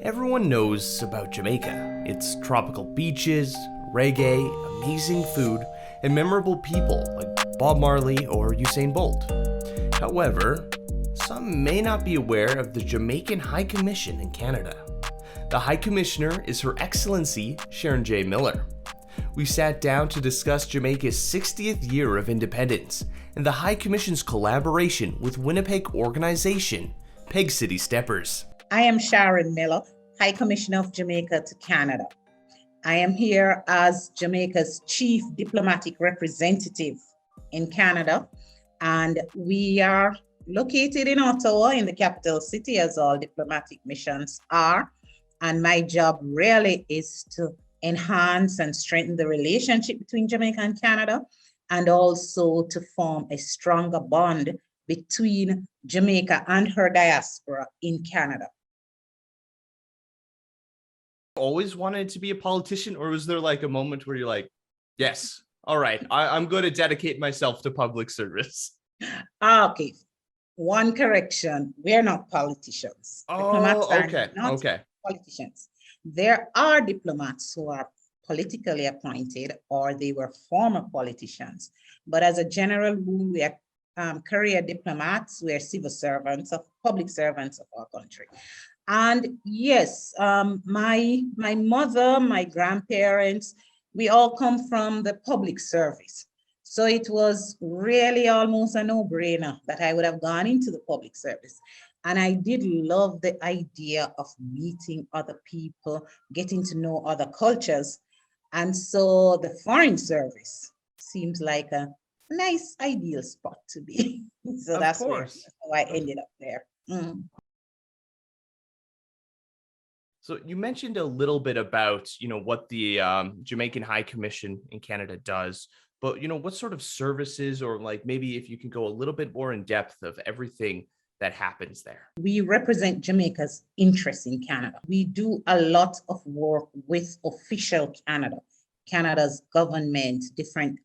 Everyone knows about Jamaica, its tropical beaches, reggae, amazing food, and memorable people like Bob Marley or Usain Bolt. However, some may not be aware of the Jamaican High Commission in Canada. The High Commissioner is Her Excellency Sharon J Miller. We sat down to discuss Jamaica's 60th year of independence and the High Commission's collaboration with Winnipeg organization Pegcity Steppers. I am Sharon Miller, High Commissioner of Jamaica to Canada. I am here as Jamaica's Chief Diplomatic Representative in Canada, and we are located in Ottawa, in the capital city, as all diplomatic missions are. And my job really is to enhance and strengthen the relationship between Jamaica and Canada, and also to form a stronger bond between Jamaica and her diaspora in Canada. Always wanted to be a politician, or was there like a moment where you're like, yes, all right, I'm going to dedicate myself to public service? Okay, one correction, we're not politicians. Diplomats okay, are not okay. Politicians. There are diplomats who are politically appointed or they were former politicians. But as a general rule, we are career diplomats, we are civil servants, of public servants of our country. And yes, my mother, my grandparents, we all come from the public service. So it was really almost a no-brainer that I would have gone into the public service. And I did love the idea of meeting other people, getting to know other cultures. And so the foreign service seems like a nice, ideal spot to be. So that's how I ended up there. Mm. So you mentioned a little bit about, what the Jamaican High Commission in Canada does, but, what sort of services, or like maybe if you can go a little bit more in depth of everything that happens there. We represent Jamaica's interests in Canada. We do a lot of work with official Canada, Canada's government, different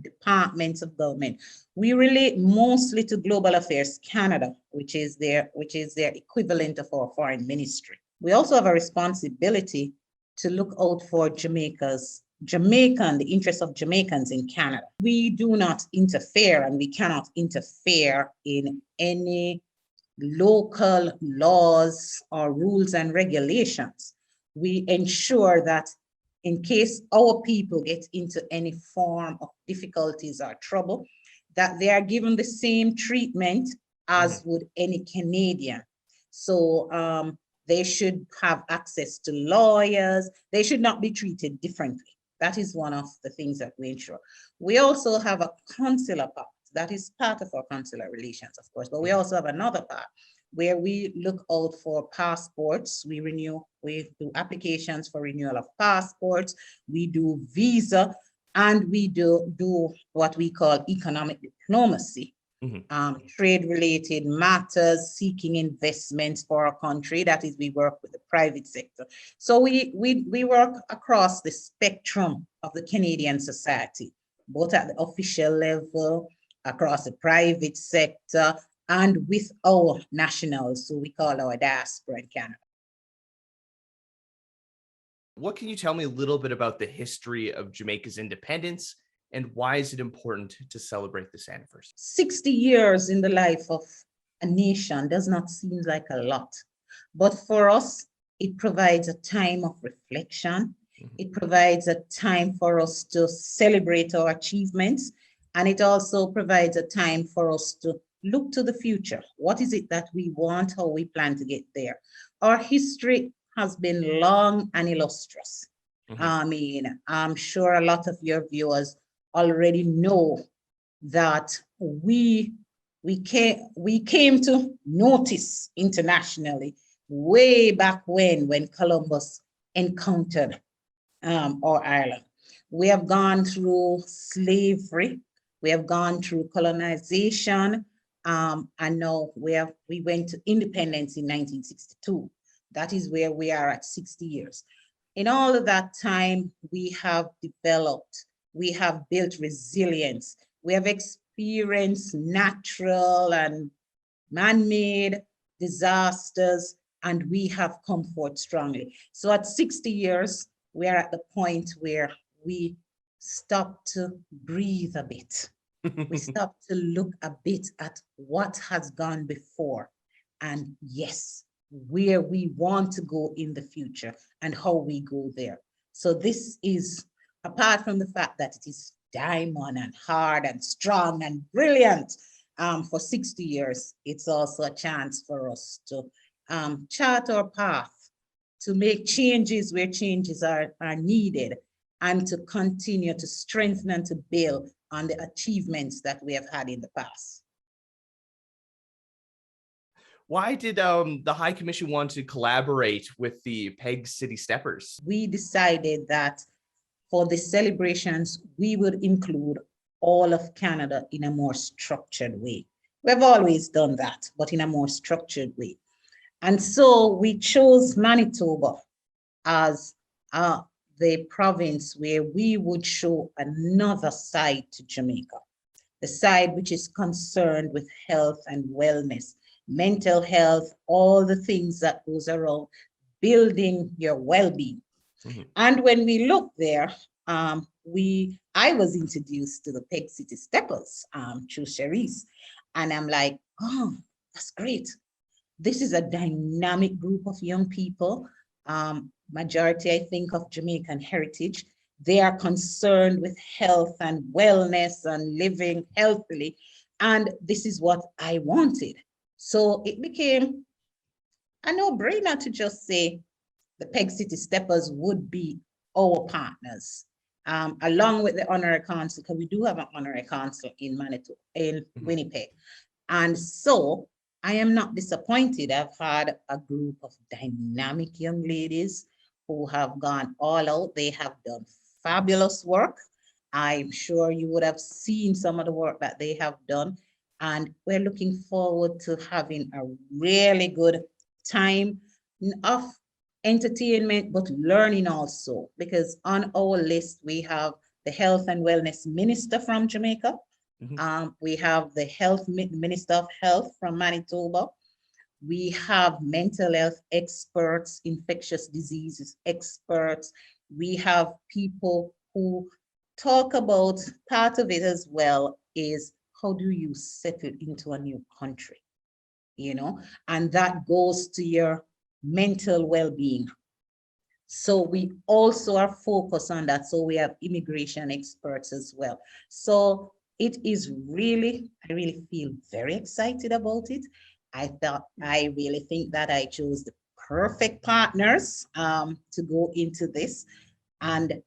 departments of government. We relate mostly to Global Affairs Canada, which is their equivalent of our foreign ministry. We also have a responsibility to look out for the interests of Jamaicans in Canada. We do not interfere, and we cannot interfere in any local laws or rules and regulations. We ensure that in case our people get into any form of difficulties or trouble, that they are given the same treatment as would any Canadian. So they should have access to lawyers. They should not be treated differently. That is one of the things that we ensure. We also have a consular part. That is part of our consular relations, of course, but we also have another part where we look out for passports. We do applications for renewal of passports. We do visa, and we do what we call economic diplomacy. Trade-related matters, seeking investments for our country. That is, we work with the private sector. So we work across the spectrum of the Canadian society, both at the official level, across the private sector, and with our nationals, so we call our diaspora in Canada. What can you tell me a little bit about the history of Jamaica's independence? And why is it important to celebrate this anniversary? 60 years in the life of a nation does not seem like a lot. But for us, it provides a time of reflection. It provides a time for us to celebrate our achievements. And it also provides a time for us to look to the future. What is it that we want? How we plan to get there? Our history has been long and illustrious. I mean, I'm sure a lot of your viewers already know that we came to notice internationally way back when Columbus encountered our island. We have gone through slavery, we have gone through colonization, and now we went to independence in 1962. That is where we are at 60 years. In all of that time, we have developed, we have built resilience, we have experienced natural and man-made disasters, and we have come forth strongly. So at 60 years, we are at the point where we stop to breathe a bit. We stop to look a bit at what has gone before, and yes, where we want to go in the future and how we go there. So this is, apart from the fact that it is diamond and hard and strong and brilliant for 60 years, it's also a chance for us to chart our path, to make changes where changes are needed, and to continue to strengthen and to build on the achievements that we have had in the past. Why did the High Commission want to collaborate with the Pegcity Steppers? We decided that for the celebrations, we would include all of Canada in a more structured way. We've always done that, but in a more structured way. And so we chose Manitoba as the province where we would show another side to Jamaica, the side which is concerned with health and wellness, mental health, all the things that goes around building your well-being. Mm-hmm. And when we look there, I was introduced to the Pegcity Steppers through Cherise, and I'm like, oh, that's great. This is a dynamic group of young people. Majority, I think, of Jamaican heritage. They are concerned with health and wellness and living healthily. And this is what I wanted. So it became a no-brainer to just say the Pegcity Steppers would be our partners, along with the honorary council, because we do have an honorary council in Manitoba, in Winnipeg. And so I am not disappointed. I've had a group of dynamic young ladies who have gone all out. They have done fabulous work. I'm sure you would have seen some of the work that they have done. And we're looking forward to having a really good time of entertainment, but learning also, because on our list, we have the health and wellness minister from Jamaica. Mm-hmm. We have the minister of health from Manitoba. We have mental health experts, infectious diseases experts. We have people who talk about, part of it as well is, how do you settle into a new country? And that goes to your mental well-being. So we also are focused on that. So we have immigration experts as well. So it is really, I really feel very excited about it. I really think that I chose the perfect partners to go into this. And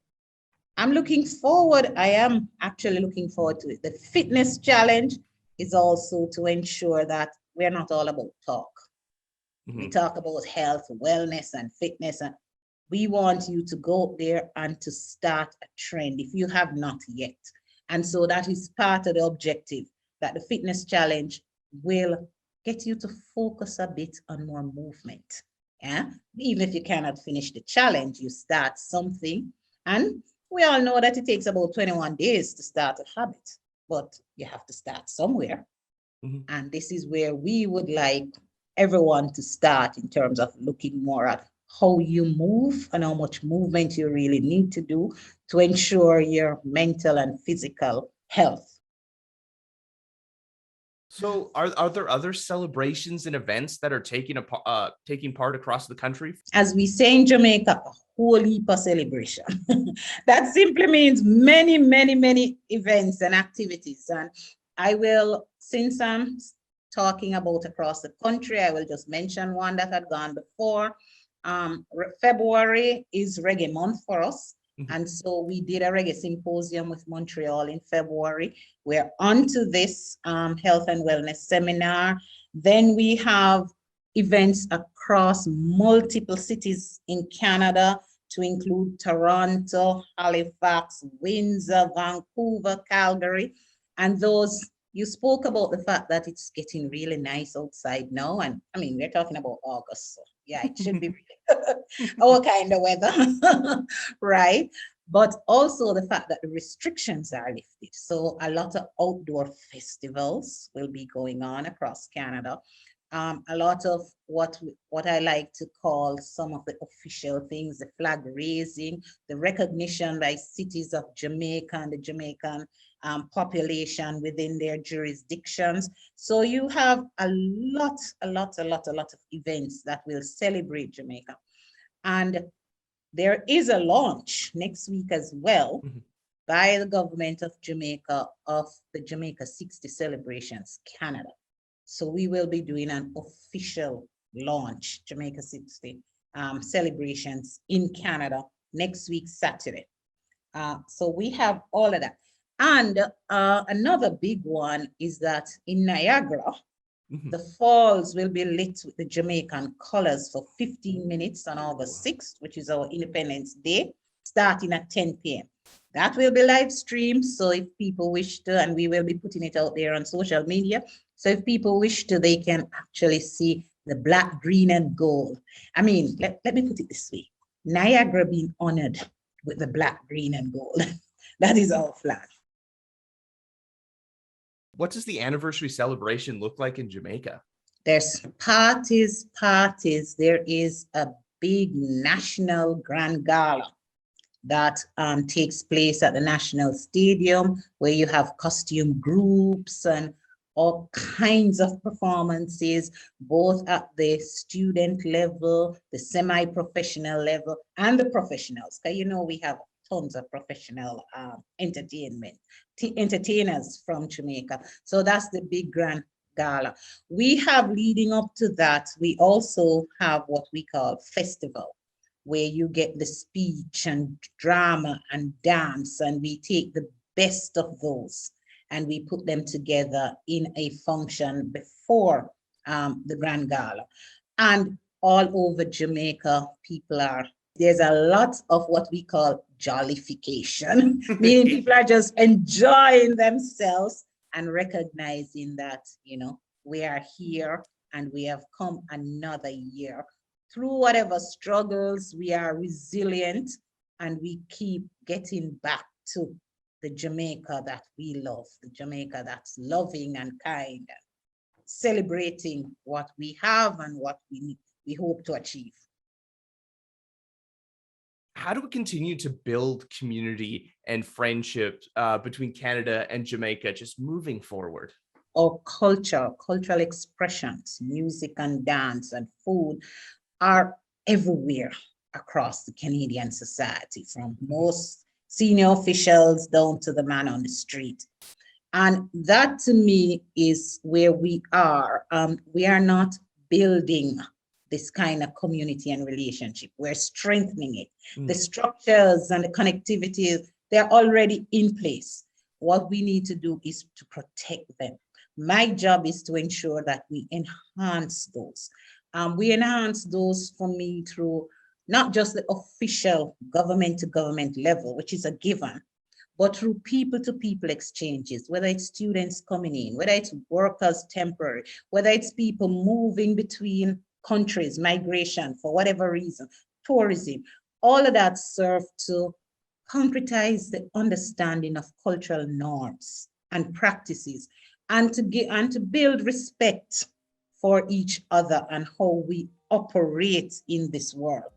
I'm looking forward. I am actually looking forward to it. The fitness challenge is also to ensure that we're not all about talk. Mm-hmm. We talk about health, wellness, and fitness, and we want you to go there and to start a trend if you have not yet. And so that is part of the objective, that the fitness challenge will get you to focus a bit on more movement. Yeah, even if you cannot finish the challenge, you start something. And we all know that it takes about 21 days to start a habit, but you have to start somewhere. Mm-hmm. And this is where we would like everyone to start in terms of looking more at how you move and how much movement you really need to do to ensure your mental and physical health. So are there other celebrations and events that are taking part across the country? As we say in Jamaica, a whole heap of celebration. That simply means many, many, many events and activities. And I will, since I'm talking about across the country, I will just mention one that had gone before. February is Reggae month for us. Mm-hmm. And so we did a Reggae symposium with Montreal in February. We're onto this health and wellness seminar. Then we have events across multiple cities in Canada, to include Toronto, Halifax, Windsor, Vancouver, Calgary. And those, you spoke about the fact that it's getting really nice outside now. And I mean, we're talking about August. So yeah, it should be our kind of weather, right? But also the fact that the restrictions are lifted. So a lot of outdoor festivals will be going on across Canada. A lot of what I like to call some of the official things, the flag raising, the recognition by cities of Jamaica and the Jamaican population within their jurisdictions. So you have a lot of events that will celebrate Jamaica. And there is a launch next week as well by the government of Jamaica of the Jamaica 60 Celebrations Canada. So we will be doing an official launch, Jamaica 60 celebrations in Canada next week, Saturday. So we have all of that. And another big one is that in Niagara, the falls will be lit with the Jamaican colors for 15 minutes on August 6th, which is our Independence Day, starting at 10 p.m. That will be live streamed. So if people wish to, and we will be putting it out there on social media. So if people wish to, they can actually see the black, green, and gold. I mean, let me put it this way. Niagara being honored with the black, green, and gold. That is our flag. What does the anniversary celebration look like in Jamaica? There's parties. There is a big national grand gala that takes place at the National Stadium, where you have costume groups and all kinds of performances, both at the student level, the semi-professional level, and the professionals. Because you know we have tons of professional entertainers from Jamaica. So that's the big grand gala. We have, leading up to that, we also have what we call festival, where you get the speech and drama and dance, and we take the best of those and we put them together in a function before the grand gala. And all over Jamaica, there's a lot of what we call jollification, meaning people are just enjoying themselves and recognizing that, you know, we are here and we have come another year. Through whatever struggles, we are resilient and we keep getting back to the Jamaica that we love, the Jamaica that's loving and kind, and celebrating what we have and what we hope to achieve. How do we continue to build community and friendship between Canada and Jamaica just moving forward? Our cultural expressions, music and dance and food are everywhere across the Canadian society, from most senior officials down to the man on the street. And that to me is where we are. We are not building this kind of community and relationship. We're strengthening it. The structures and the connectivity, they're already in place. What we need to do is to protect them. My job is to ensure that we enhance those. We enhance those for me through not just the official government to government level, which is a given, but through people to people exchanges, whether it's students coming in, whether it's workers temporary, whether it's people moving between countries, migration for whatever reason, tourism, all of that serve to concretize the understanding of cultural norms and practices, and to build respect for each other and how we operate in this world.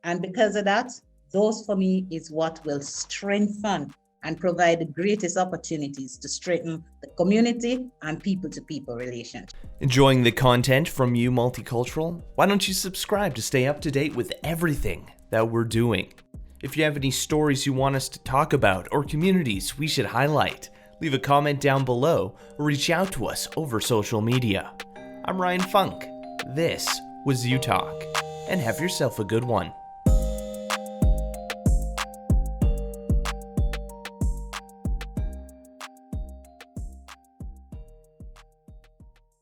And because of that, those for me is what will strengthen and provide the greatest opportunities to strengthen the community and people-to-people relations. Enjoying the content from You Multicultural? Why don't you subscribe to stay up to date with everything that we're doing? If you have any stories you want us to talk about or communities we should highlight, leave a comment down below or reach out to us over social media. I'm Ryan Funk. This was You Talk, and have yourself a good one.